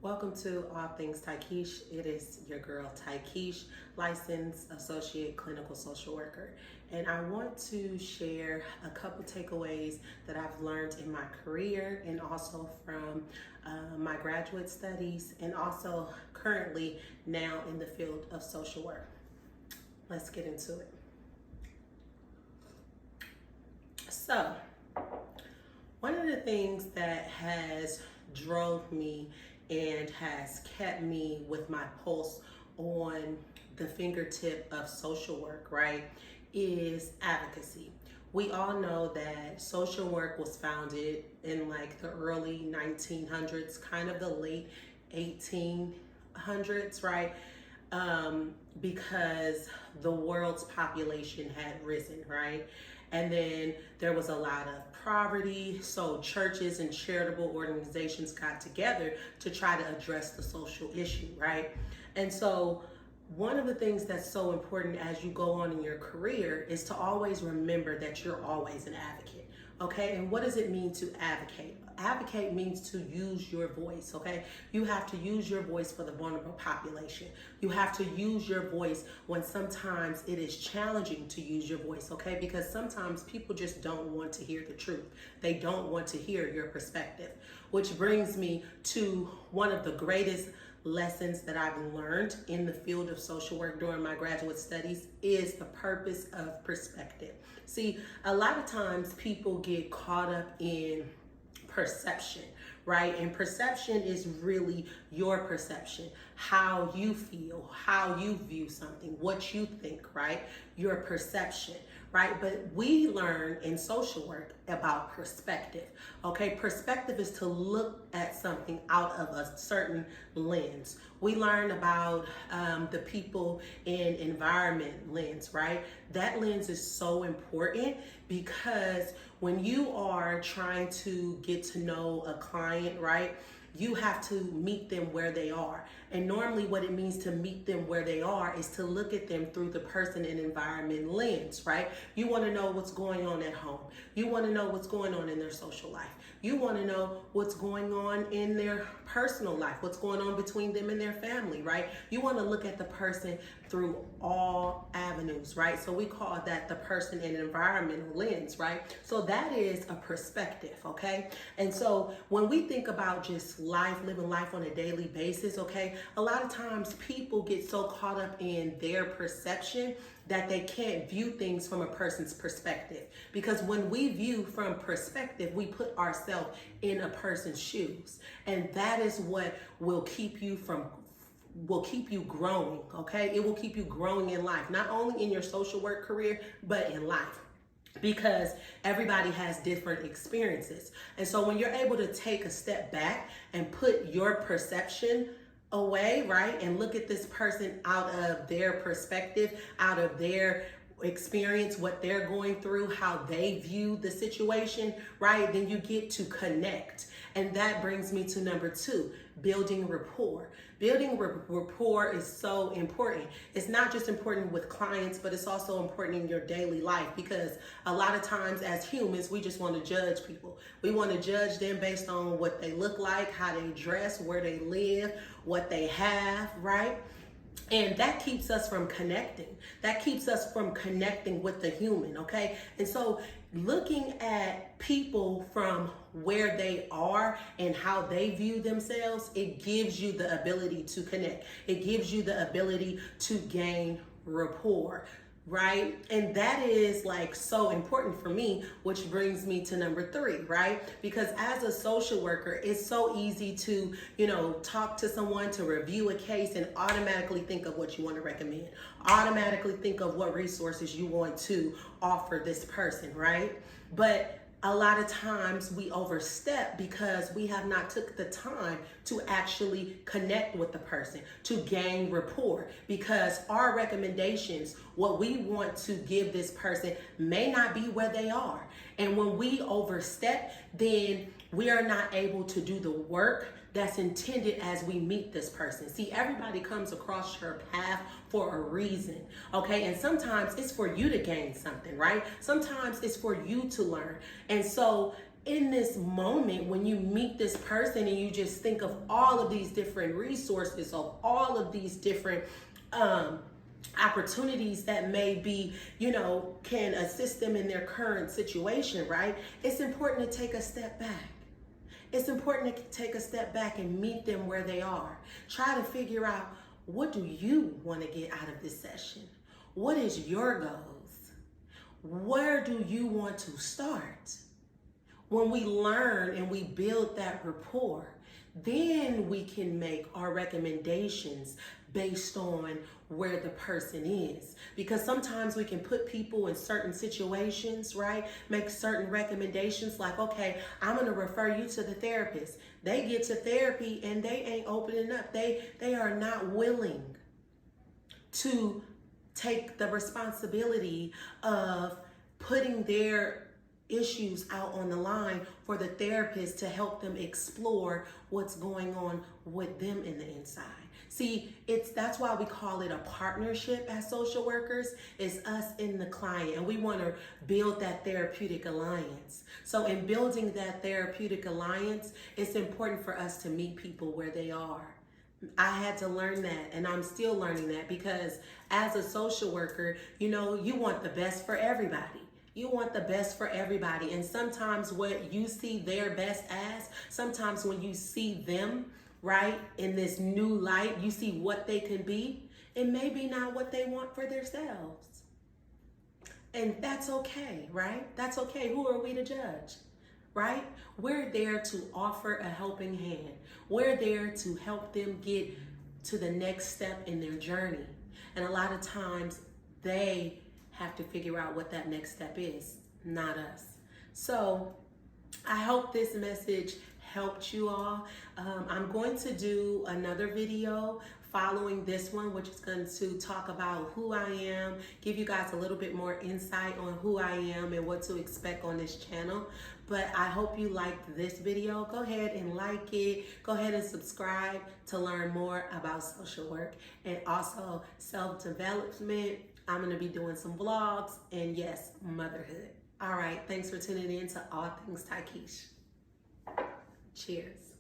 Welcome to All Things Tykeesh. It is your girl Tykeesh, licensed associate clinical social worker. And I want to share a couple takeaways that I've learned in my career and also from my graduate studies and also currently now in the field of social work. Let's get into it. So, one of the things that has drove me and has kept me with my pulse on the fingertip of social work, right, is advocacy. We all know that social work was founded in like the early 1900s, kind of the late 1800s, right? Because the world's population had risen, right? And then there was a lot of poverty, so churches and charitable organizations got together to try to address the social issue, right? And so one of the things that's so important as you go on in your career is to always remember that you're always an advocate, okay? And what does it mean to advocate? Advocate means to use your voice, okay? You have to use your voice for the vulnerable population. You have to use your voice when sometimes it is challenging to use your voice, okay? Because sometimes people just don't want to hear the truth. They don't want to hear your perspective, which brings me to one of the greatest lessons that I've learned in the field of social work during my graduate studies is the purpose of perspective. See, a lot of times people get caught up in perception, right? And perception is really your perception, how you feel, how you view something, what you think, right? Your perception, right? But we learn in social work about perspective, okay? Perspective is to look at something out of a certain lens. We learn about the people in environment lens, right? That lens is so important because when you are trying to get to know a client, right, you have to meet them where they are. And normally what it means to meet them where they are is to look at them through the person and environment lens, right? You want to know what's going on at home. You want to know what's going on in their social life. You want to know what's going on in their personal life, what's going on between them and their family, right? You want to look at the person through all avenues, right? So we call that the person and environmental lens, right? So that is a perspective, okay? And so when we think about just life, living life on a daily basis, okay, a lot of times people get so caught up in their perception that they can't view things from a person's perspective. Because when we view from perspective, we put ourselves in a person's shoes. And that is what will keep you growing, okay? It will keep you growing in life, not only in your social work career, but in life. Because everybody has different experiences. And so when you're able to take a step back and put your perception away, right, and look at this person out of their perspective, out of their experience, what they're going through, how they view the situation, right, then you get to connect. And that brings me to number 2, building rapport. Building rapport is so important. It's not just important with clients, but it's also important in your daily life, because a lot of times as humans, we just want to judge people. We want to judge them based on what they look like, how they dress, where they live, what they have, right? And that keeps us from connecting. That keeps us from connecting with the human, okay? And so looking at people from where they are and how they view themselves, it gives you the ability to connect. It gives you the ability to gain rapport, right? And that is like so important for me, which brings me to number 3, right? Because as a social worker, it's so easy to, talk to someone, to review a case and automatically think of what you want to recommend, automatically think of what resources you want to offer this person, right? But a lot of times we overstep because we have not took the time to actually connect with the person, to gain rapport, because our recommendations, what we want to give this person may not be where they are. And when we overstep, then we are not able to do the work that's intended as we meet this person. See, everybody comes across your path for a reason, okay? And sometimes it's for you to gain something, right? Sometimes it's for you to learn. And so in this moment, when you meet this person and you just think of all of these different resources, of all of these different opportunities that may be, can assist them in their current situation, right? It's important to take a step back. It's important to take a step back and meet them where they are. Try to figure out, what do you want to get out of this session? What is your goals? Where do you want to start? When we learn and we build that rapport, then we can make our recommendations based on where the person is. Because sometimes we can put people in certain situations, right? Make certain recommendations like, okay, I'm going to refer you to the therapist. They get to therapy and they ain't opening up. They are not willing to take the responsibility of putting their issues out on the line for the therapist to help them explore what's going on with them in the inside. See, that's why we call it a partnership as social workers. It's us and the client, and we want to build that therapeutic alliance. So in building that therapeutic alliance, it's important for us to meet people where they are. I had to learn that, and I'm still learning that, because as a social worker, you want the best for everybody. You want the best for everybody. And sometimes what you see their best as, sometimes when you see them, right, in this new light, you see what they can be, it may be not what they want for themselves. And that's okay, right? That's okay. Who are we to judge, right? We're there to offer a helping hand. We're there to help them get to the next step in their journey. And a lot of times they have to figure out what that next step is, not us. So I hope this message helped you all. I'm going to do another video following this one, which is going to talk about who I am, give you guys a little bit more insight on who I am and what to expect on this channel. But I hope you liked this video. Go ahead and like it. Go ahead and subscribe to learn more about social work and also self-development. I'm going to be doing some vlogs and yes, motherhood. All right. Thanks for tuning in to All Things Tykeisha. Cheers.